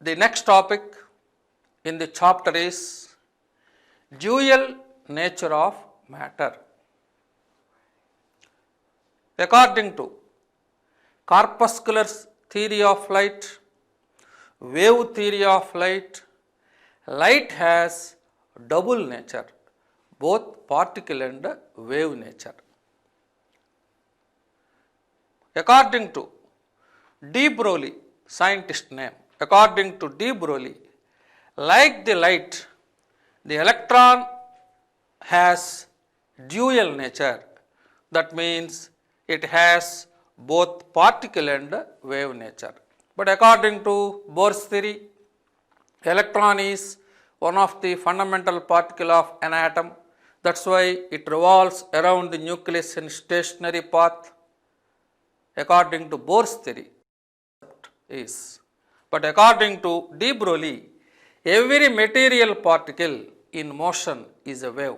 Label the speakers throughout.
Speaker 1: The next topic in the chapter is dual nature of matter. According to corpuscular theory of light, wave theory of light, light has double nature, both particle and wave nature. According to de Broglie, scientist name, according to de Broglie, like the light, the electron has dual nature. That means it has both particle and wave nature. But according to Bohr's theory, electron is one of the fundamental particle of an atom. That's why it revolves around the nucleus in stationary path. According to Bohr's theory is. But according to de Broglie, every material particle in motion is a wave.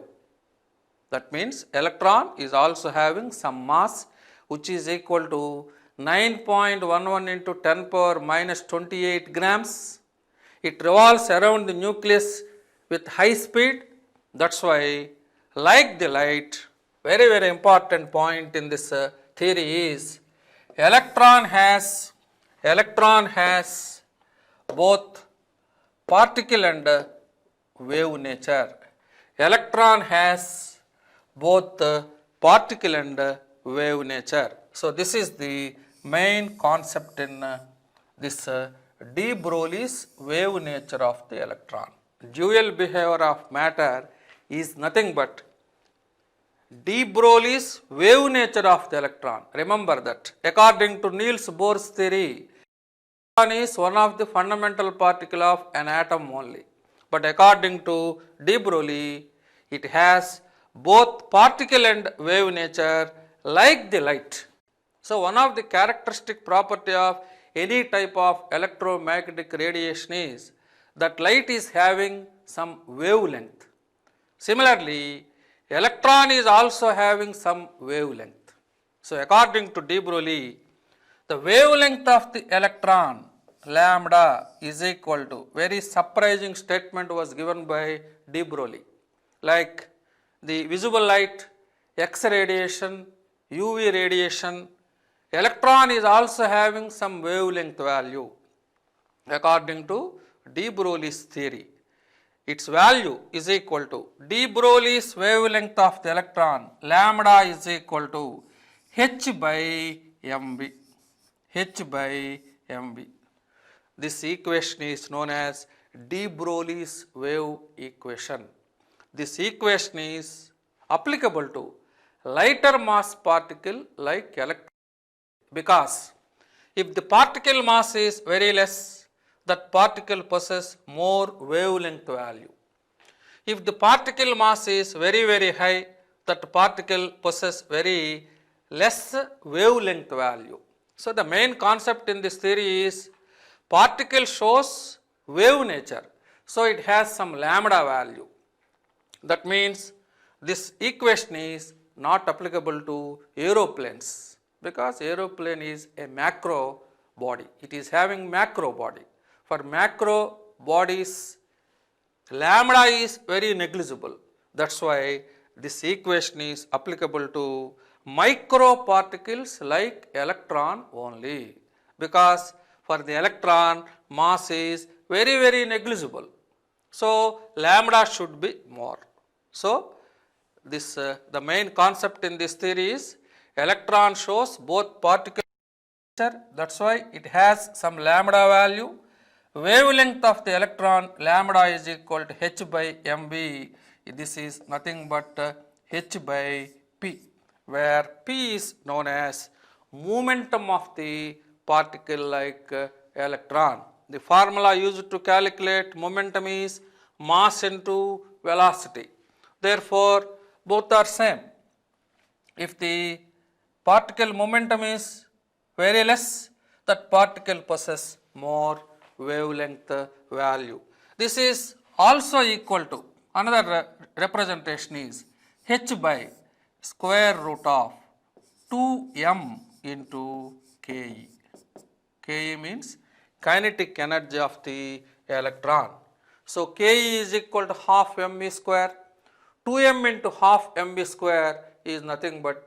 Speaker 1: That means electron is also having some mass which is equal to 9.11 into 10 power minus 28 grams. It revolves around the nucleus with high speed. That's why, like the light, very important point in this theory is electron has both particle and wave nature. Electron has both particle and wave nature. So this is the main concept in this de Broglie's wave nature of the electron. Dual behavior of matter is nothing but de Broglie's wave nature of the electron. Remember that according to Niels Bohr's theory, electron is one of the fundamental particle of an atom only. But according to de Broglie, it has both particle and wave nature like the light. So one of the characteristic property of any type of electromagnetic radiation is that light is having some wavelength. Similarly, electron is also having some wavelength. So according to de Broglie, the wavelength of the electron lambda is equal to, very surprising statement was given by de Broglie, like the visible light, X radiation, UV radiation, electron is also having some wavelength value. According to de Broglie's theory, its value is equal to de Broglie's wavelength of the electron lambda is equal to h by mv. h by mv. This equation is known as de Broglie's wave equation. This equation is applicable to lighter mass particle like electron, because if the particle mass is very less, that particle possesses more wavelength value. If the particle mass is very high, that particle possesses very less wavelength value. So the main concept in this theory is particle shows wave nature, so it has some lambda value. That means this equation is not applicable to aeroplanes, because aeroplane is a macro body. It is having macro body. For macro bodies, lambda is very negligible. That's why this equation is applicable to micro particles like electron only, because for the electron mass is very negligible. So lambda should be more. So this the main concept in this theory is electron shows both particle nature. That's why it has some lambda value. Wavelength of the electron lambda is equal to h by mv. This is nothing but h by p, where p is known as momentum of the particle like electron. The formula used to calculate momentum is mass into velocity. Therefore, both are same. If the particle momentum is very less, that particle possesses more wavelength value. This is also equal to, another representation is h by square root of 2m into Ke. Ke means kinetic energy of the electron. So Ke is equal to half mv square. 2m into half mv square is nothing but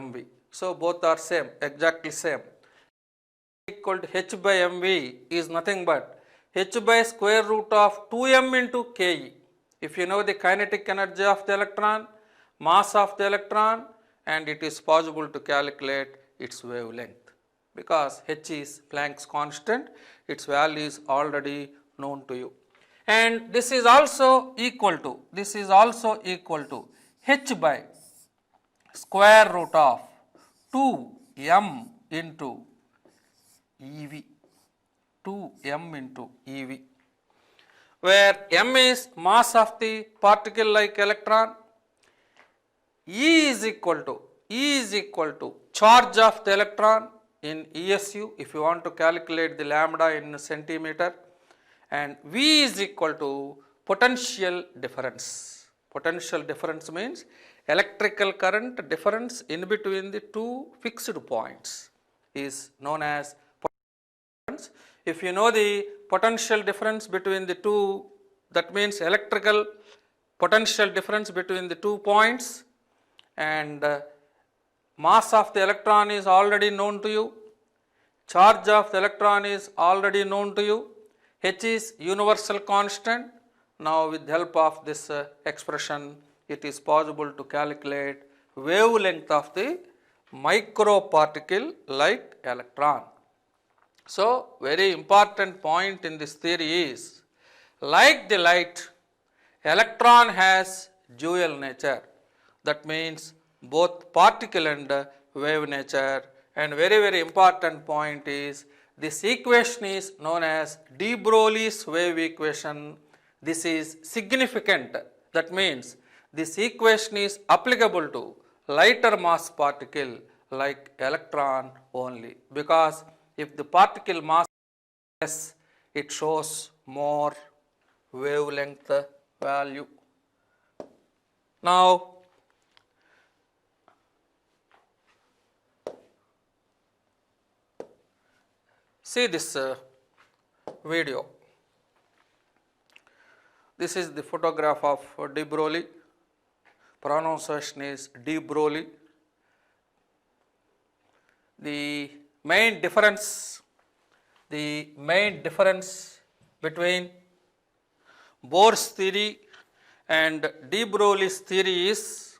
Speaker 1: mv. So both are same, exactly same. Equal to h by mv is nothing but h by square root of 2m into Ke. If you know the kinetic energy of the electron, mass of the electron, and it is possible to calculate its wavelength, because h is Planck's constant, its value is already known to you. And this is also equal to h by square root of 2m into EV, 2m into EV, where m is mass of the particle like electron, E is equal to charge of the electron in ESU if you want to calculate the lambda in centimeter, and V is equal to potential difference. Potential difference means electrical current difference in between the two fixed points is known as potential difference. If you know the potential difference between the two, that means electrical potential difference between the 2 points, and mass of the electron is already known to you, charge of the electron is already known to you, h is universal constant. Now with the help of this expression, it is possible to calculate wavelength of the microparticle like electron. So very important point in this theory is, like the light, electron has dual nature. That means both particle and wave nature. And very important point is, this equation is known as de Broglie's wave equation. This is significant. That means this equation is applicable to lighter mass particle like electron only, because if the particle mass is less, it shows more wavelength value. Now see this video. This is the photograph of de Broglie. Pronunciation is de Broglie. The main difference between Bohr's theory and de Broglie's theory is,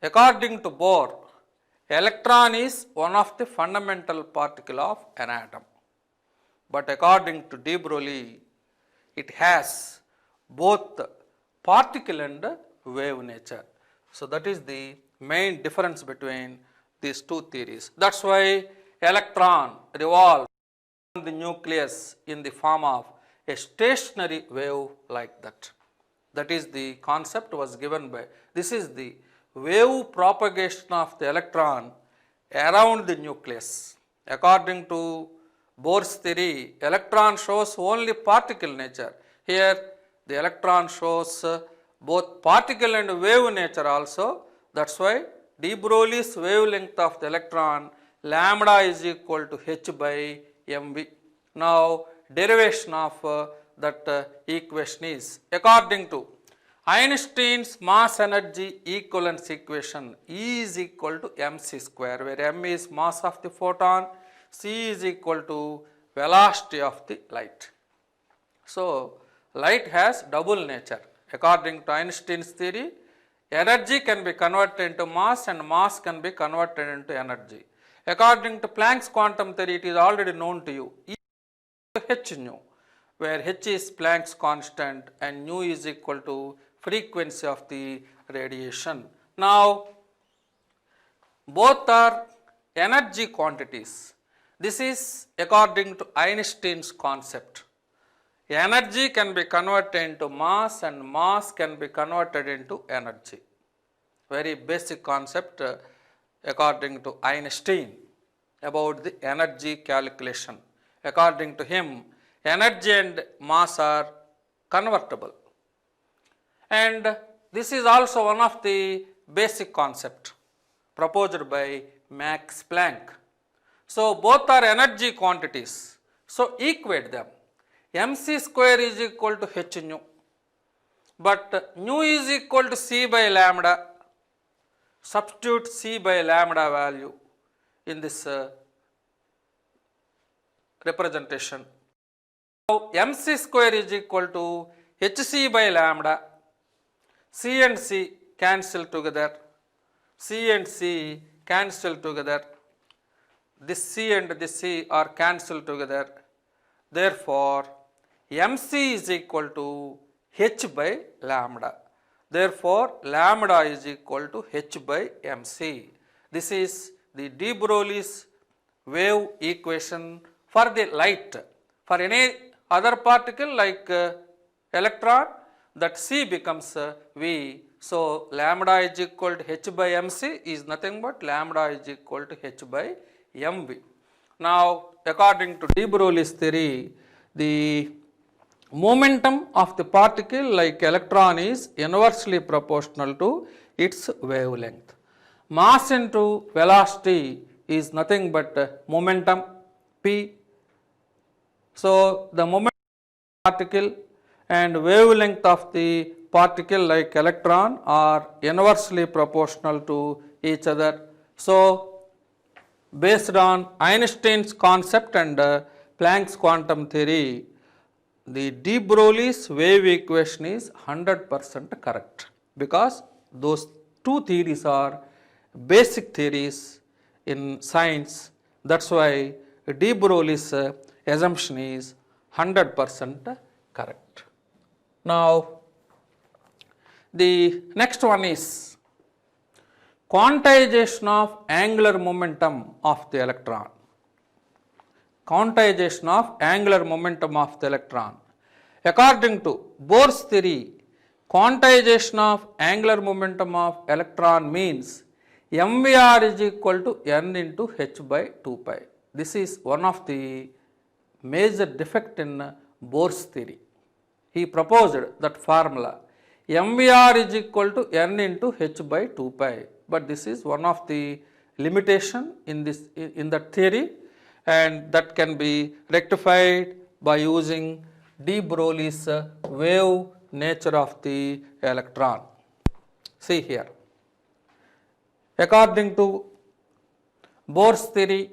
Speaker 1: according to Bohr, electron is one of the fundamental particle of an atom, but according to de Broglie, it has both particle and wave nature. So that is the main difference between these two theories. That's why electron revolves around the nucleus in the form of a stationary wave like that. That is the concept was given by, this is the wave propagation of the electron around the nucleus. According to Bohr's theory, electron shows only particle nature. Here the electron shows both particle and wave nature also. That's why de Broglie's wavelength of the electron, lambda is equal to h by mv. Now derivation of that equation is, according to Einstein's mass energy equivalence equation, E is equal to mc square, where m is mass of the photon, c is equal to velocity of the light. So light has double nature. According to Einstein's theory, energy can be converted into mass and mass can be converted into energy. According to Planck's quantum theory, it is already known to you, E is h nu, where h is Planck's constant and nu is equal to frequency of the radiation. Now both are energy quantities. This is according to Einstein's concept. Energy can be converted into mass and mass can be converted into energy. Very basic concept according to Einstein about the energy calculation. According to him, energy and mass are convertible. And this is also one of the basic concept proposed by Max Planck. So both are energy quantities. So equate them. mc square is equal to h nu, but nu is equal to c by lambda. Substitute c by lambda value in this representation. Now mc square is equal to hc by lambda. C and C cancel together. C and C cancel together. This C and this C are cancelled together. Therefore, mc is equal to h by lambda. Therefore, lambda is equal to h by mc. This is the de Broglie's wave equation for the light. For any other particle like electron, that C becomes V. So lambda is equal to h by mc is nothing but lambda is equal to h by mv. Now according to de Broglie's theory, the momentum of the particle like electron is inversely proportional to its wavelength. Mass into velocity is nothing but momentum p. So the momentum of the particle and wavelength of the particle like electron are inversely proportional to each other. So based on Einstein's concept and Planck's quantum theory, the de Broglie's wave equation is 100% correct, because those two theories are basic theories in science. That's why de Broglie's assumption is 100% correct. Now the next one is quantization of angular momentum of the electron. Quantization of angular momentum of the electron. According to Bohr's theory, quantization of angular momentum of electron means mvr is equal to n into h by 2 pi. This is one of the major defect in Bohr's theory. He proposed that formula mvr is equal to n into h by 2 pi, but this is one of the limitation in that theory, and that can be rectified by using de Broglie's wave nature of the electron. See here, according to Bohr's theory,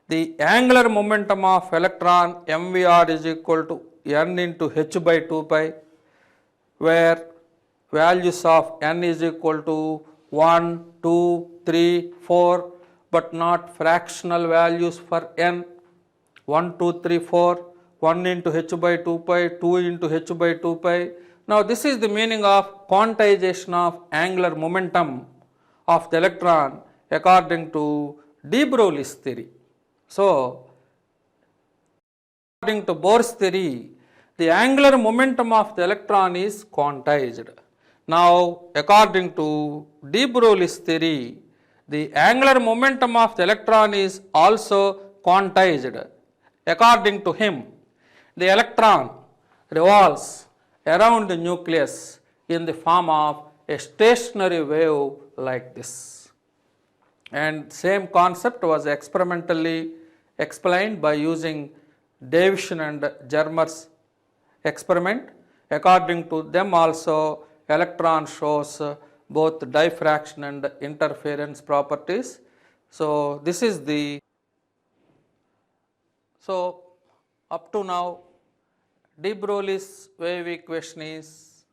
Speaker 1: the angular momentum of electron mvr is equal to n into h by 2 pi, where values of n is equal to 1, 2, 3, 4, but not fractional values for n. 1, 2, 3, 4, 1 into h by 2 pi, 2 into h by 2 pi. Now this is the meaning of quantization of angular momentum of the electron according to de Broglie's theory. So according to Bohr's theory, the angular momentum of the electron is quantized. Now according to de Broglie's theory, the angular momentum of the electron is also quantized. According to him, the electron revolves around the nucleus in the form of a stationary wave like this. And same concept was experimentally explained by using Davison and Germer's experiment. According to them also, electron shows both diffraction and interference properties. So this is the, so up to now de Broglie's wave equation is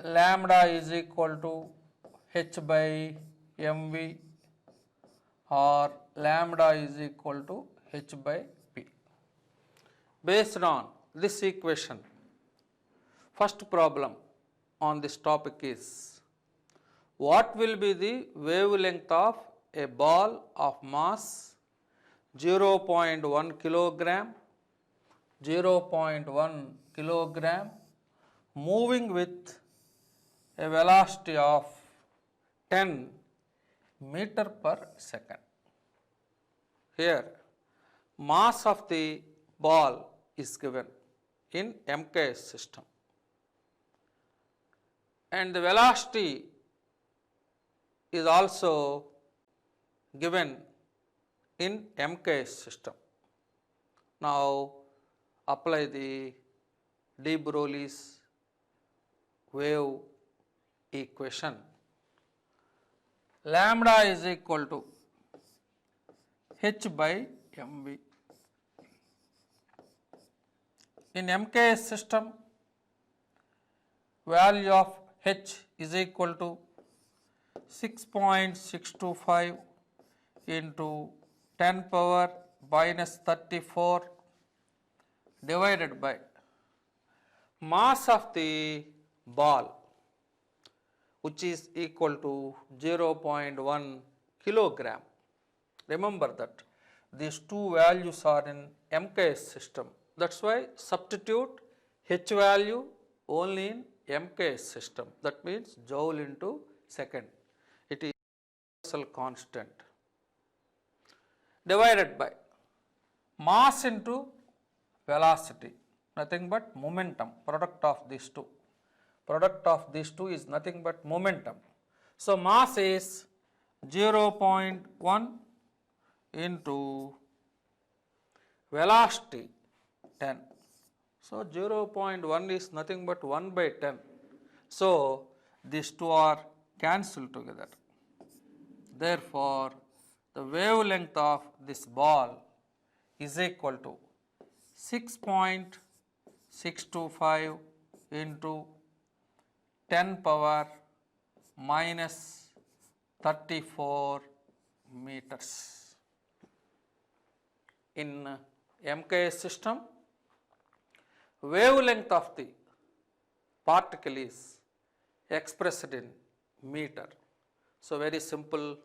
Speaker 1: lambda is equal to h by mv, or lambda is equal to h by p. Based on this equation, first problem on this topic is, what will be the wavelength of a ball of mass 0.1 kilogram, 0.1 kilogram moving with a velocity of 10 meter per second. Here mass of the ball is given in MKS system, and the velocity is also given in MKS system. Now apply the de Broglie's wave equation. Lambda is equal to h by mv. In MKS system, value of h is equal to 6.625 into 10 power minus 34 divided by mass of the ball, which is equal to 0.1 kilogram. Remember that these two values are in MKS system. That's why substitute h value only in MKS system. That means joule into second. It is universal constant divided by mass into velocity, nothing but momentum, product of these two. Product of these two is nothing but momentum. So mass is 0.1 into velocity 10. So 0.1 is nothing but 1 by 10. So these two are cancelled together. Therefore, the wavelength of this ball is equal to 6.625 into 10 power minus 34 meters. In MKS system, wavelength of the particle is expressed in meter. So very simple,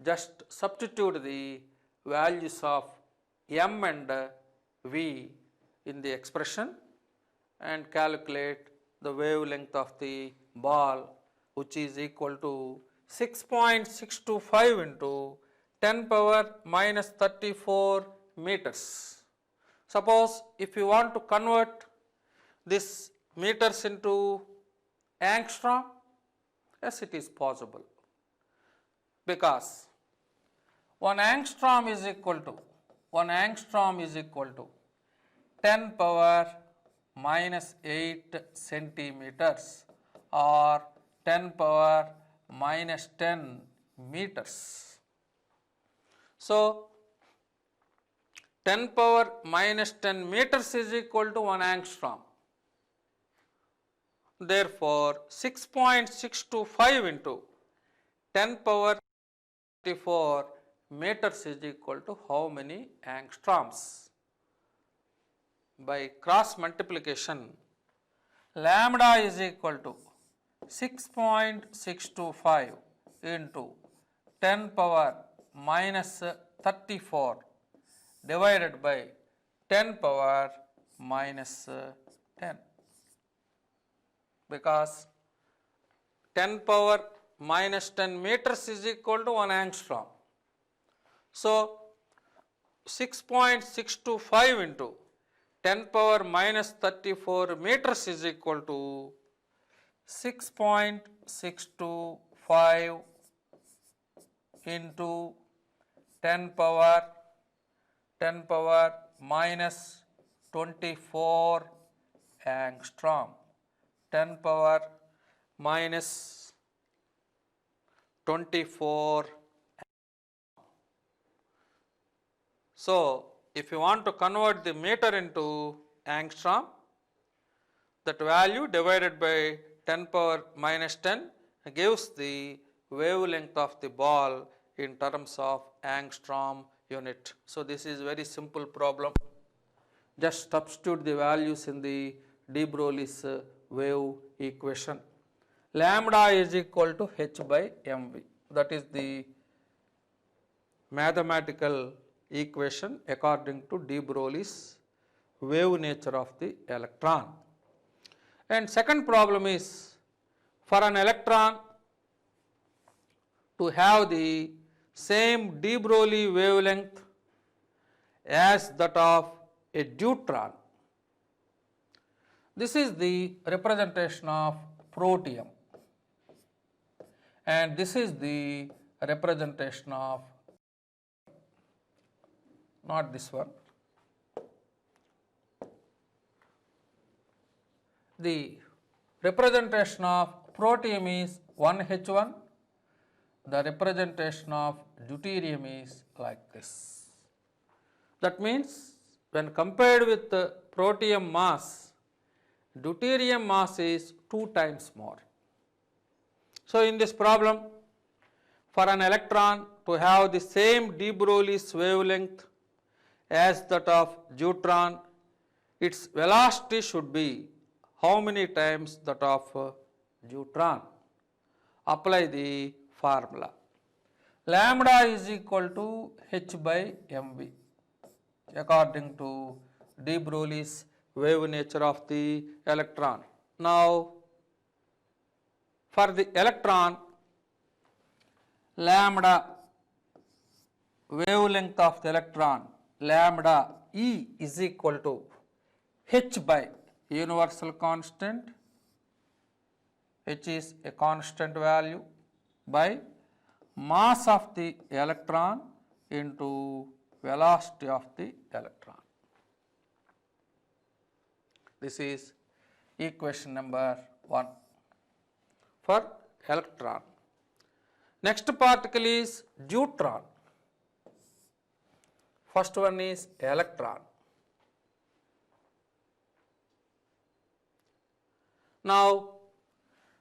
Speaker 1: just substitute the values of m and v in the expression and calculate the wavelength of the ball, which is equal to 6.625 into 10 power minus 34 meters. Suppose if you want to convert this meters into angstrom, yes, it is possible, because 1 angstrom is equal to 10 power minus 8 centimeters or 10 power minus 10 meters. So 10 power minus 10 meters is equal to 1 angstrom. Therefore 6.625 into 10 power 34 meters is equal to how many angstroms? By cross multiplication, lambda is equal to 6.625 into 10 power minus 34 divided by 10 power minus 10, because 10 power minus 10 meters is equal to 1 angstrom. So 6.625 into 10 power minus 34 meters is equal to 6.625 into 10 power minus 24 angstrom. 10 power minus 24. So if you want to convert the meter into angstrom, that value divided by 10 power minus 10 gives the wavelength of the ball in terms of angstrom unit. So this is very simple problem. Just substitute the values in the de Broglie's wave equation. Lambda is equal to h by mv. That is the mathematical equation according to de Broglie's wave nature of the electron. And second problem is, for an electron to have the same de Broglie wavelength as that of a deuteron. This is the representation of protium and this is the representation of, not this one, the representation of protium is 1H1, the representation of deuterium is like this. That means when compared with the protium mass, deuterium mass is 2 times more. So in this problem, for an electron to have the same de Broglie's wavelength as that of deuteron, its velocity should be how many times that of deuteron? Apply the formula. Lambda is equal to h by mv according to de Broglie's wave nature of the electron. Now, for the electron, lambda wavelength of the electron, lambda E is equal to h by universal constant, h is a constant value, by mass of the electron into velocity of the electron. This is equation number 1 for electron. Next particle is deuteron. First one is electron. Now,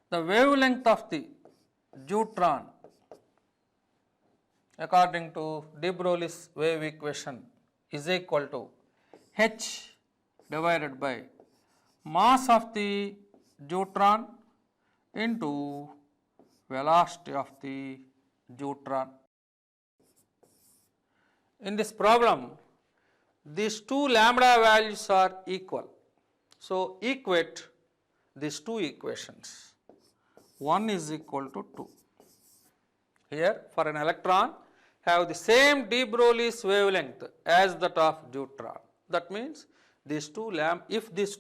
Speaker 1: the wavelength of the deuteron according to de Broglie's wave equation is equal to h divided by mass of the deuteron into velocity of the deuteron. In this problem, these two lambda values are equal. So, equate these two equations. 1 is equal to 2. Here, for an electron, have the same de Broglie's wavelength as that of deuteron. That means these two if these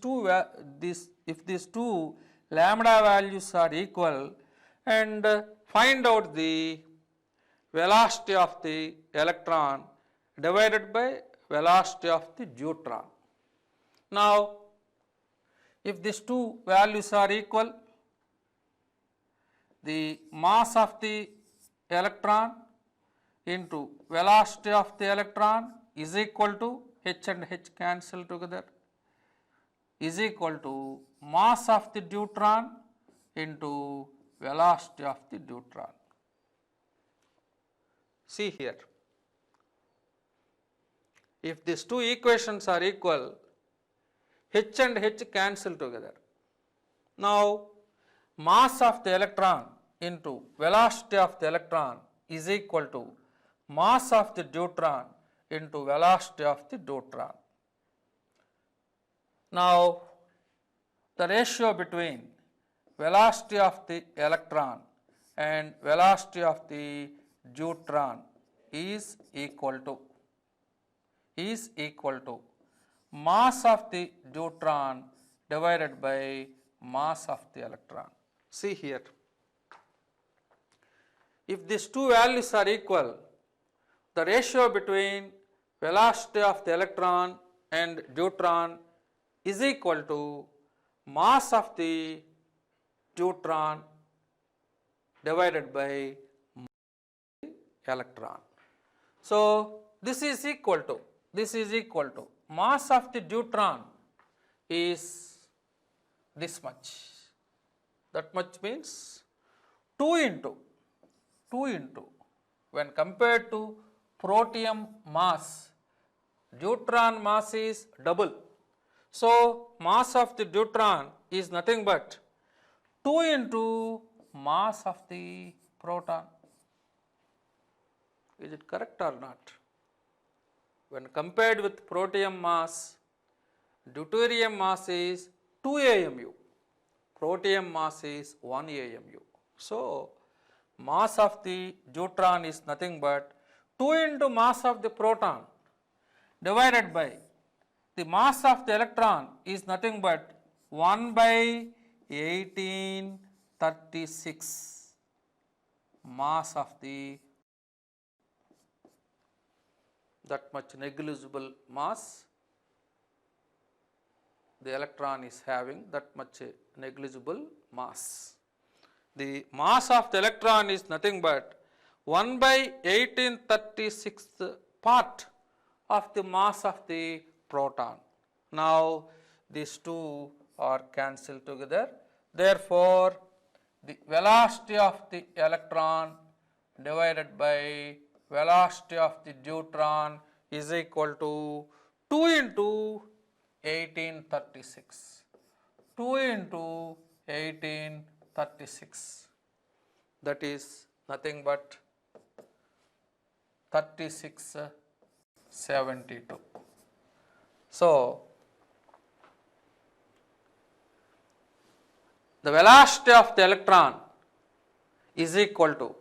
Speaker 1: two lambda values are equal, and find out the velocity of the electron divided by velocity of the deuteron. Now, if these two values are equal, the mass of the electron into velocity of the electron is equal to, h and h cancel together, is equal to mass of the deuteron into velocity of the deuteron. See here, if these two equations are equal, h and h cancel together. Now, mass of the electron into velocity of the electron is equal to mass of the deuteron into velocity of the deuteron. Now, the ratio between velocity of the electron and velocity of the deuteron is equal to mass of the deuteron divided by mass of the electron. See here, if these two values are equal, the ratio between velocity of the electron and deuteron is equal to mass of the deuteron divided by electron. So, this is equal to mass of the deuteron is this much. That much means 2 into when compared to protium mass, deuteron mass is double. So, mass of the deuteron is nothing but 2 into mass of the proton. Is it correct or not? When compared with protium mass, deuterium mass is 2 AMU, protium mass is 1 AMU. So, mass of the deuteron is nothing but 2 into mass of the proton divided by the mass of the electron is nothing but 1 by 1836 mass of the that much negligible mass the electron is having, that much negligible mass. The mass of the electron is nothing but 1 by 1836th part of the mass of the proton. Now these two are cancelled together. Therefore, the velocity of the electron divided by velocity of the deuteron is equal to 2 into 1836. 2 into 1836, that is nothing but 3672. So, the velocity of the electron is equal to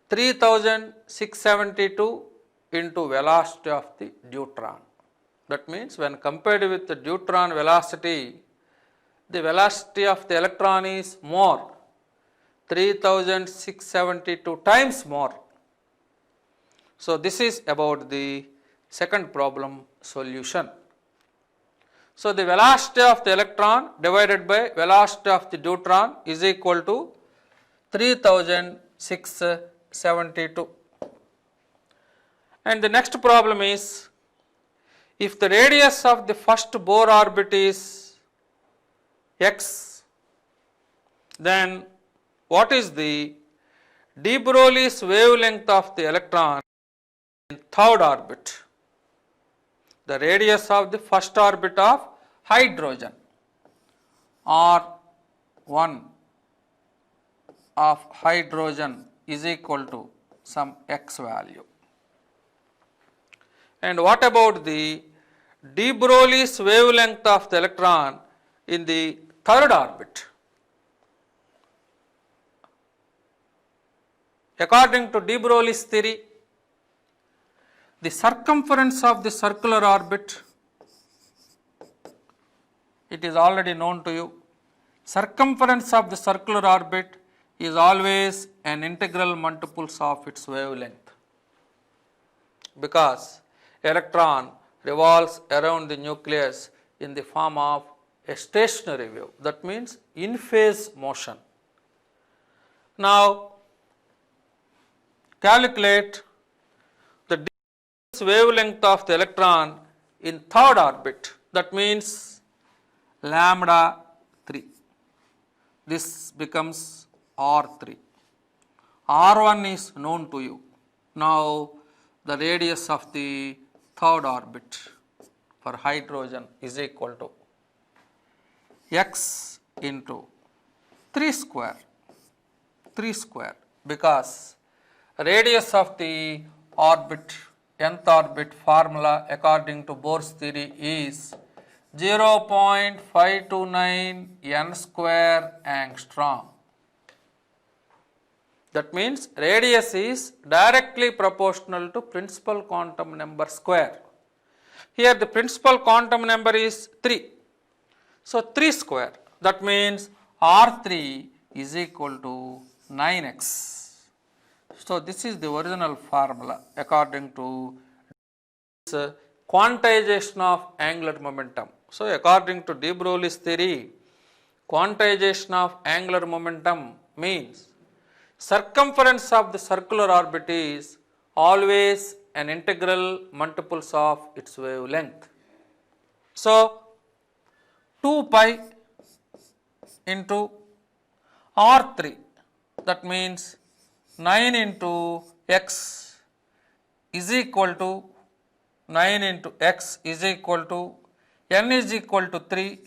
Speaker 1: 3672 into velocity of the deuteron. That means when compared with the deuteron velocity, the velocity of the electron is more, 3672 times more. So this is about the second problem solution. So the velocity of the electron divided by velocity of the deuteron is equal to 3672. And the next problem is, if the radius of the first Bohr orbit is x, then what is the de Broglie's wavelength of the electron in third orbit? The radius of the first orbit of hydrogen, R1 of hydrogen is equal to some x value. And what about the de Broglie's wavelength of the electron in the third orbit? According to de Broglie's theory, the circumference of the circular orbit, it is already known to you. Circumference of the circular orbit is always an integral multiples of its wavelength, because electron revolves around the nucleus in the form of a stationary wave, that means in phase motion. Now calculate the wavelength of the electron in third orbit, that means lambda 3. This becomes R3. R1 is known to you. Now the radius of the third orbit for hydrogen is equal to x into 3 square, because radius of the orbit, nth orbit formula according to Bohr's theory is 0.529 n square angstrom. That means radius is directly proportional to principal quantum number square. Here the principal quantum number is 3. So 3 square, that means R3 is equal to 9x. So this is the original formula according to quantization of angular momentum. So according to de Broglie's theory, quantization of angular momentum means circumference of the circular orbit is always an integral multiples of its wavelength. So 2 pi into R3, that means 9 into x is equal to 9 into x is equal to n is equal to 3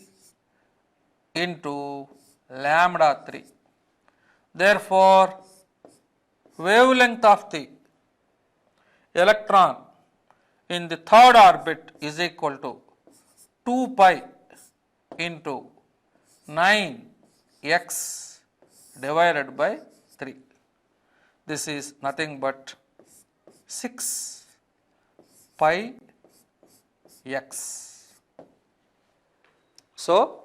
Speaker 1: into lambda 3. Therefore, wavelength of the electron in the third orbit is equal to 2 pi into 9x divided by 3. This is nothing but 6 pi x. So,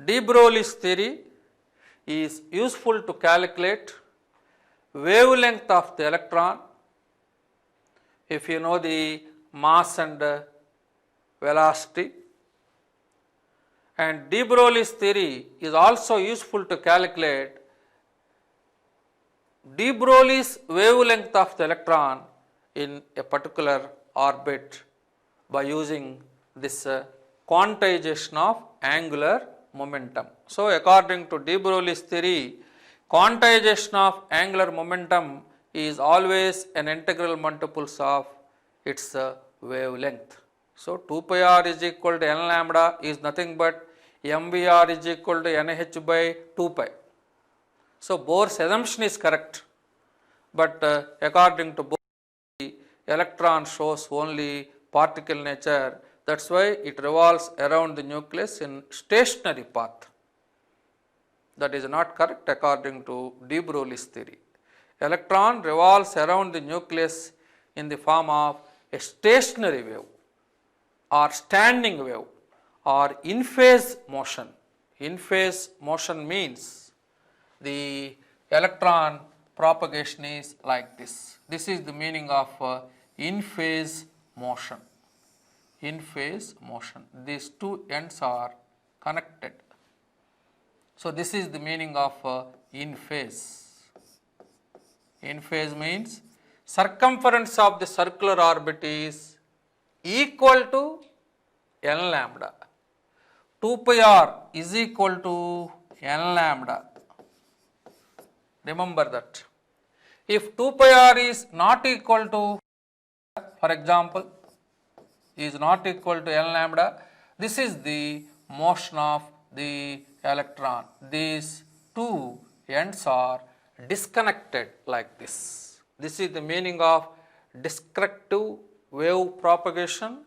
Speaker 1: de Broglie's theory is useful to calculate wavelength of the electron. If you know the mass and velocity, and de Broglie's theory is also useful to calculate de Broglie's wavelength of the electron in a particular orbit by using this quantization of angular momentum. So, according to de Broglie's theory, quantization of angular momentum is always an integral multiples of its wavelength. So, 2 pi r is equal to n lambda is nothing but mvr is equal to nh by 2 pi. So, Bohr's assumption is correct, but according to Bohr, the electron shows only particle nature. That is why it revolves around the nucleus in stationary path. That is not correct according to de Broglie's theory. Electron revolves around the nucleus in the form of a stationary wave or standing wave or in phase motion. In phase motion means the electron propagation is like this. This is the meaning of in phase motion. In phase motion, these two ends are connected. So, this is the meaning of in phase. In phase means circumference of the circular orbit is equal to n lambda. 2 pi r is equal to n lambda. Remember that. If 2 pi r is not equal to, for example, is not equal to n lambda, this is the motion of the electron. These two ends are disconnected like this. This is the meaning of discretive wave propagation.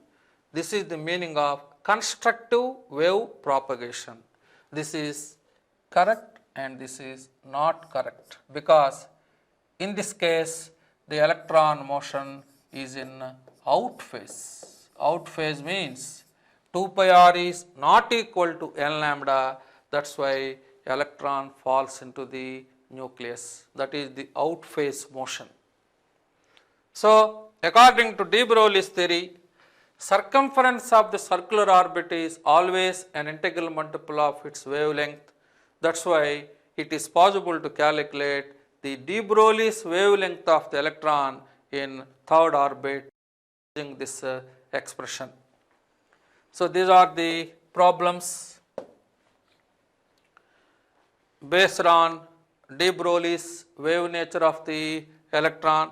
Speaker 1: This is the meaning of constructive wave propagation. This is correct and this is not correct, because in this case the electron motion is in out phase. Out phase means 2 pi r is not equal to n lambda, that is why electron falls into the nucleus. That is the out phase motion. So, according to de Broglie's theory, circumference of the circular orbit is always an integral multiple of its wavelength. That is why it is possible to calculate the de Broglie's wavelength of the electron in third orbit using this expression. So, these are the problems based on de Broglie's wave nature of the electron.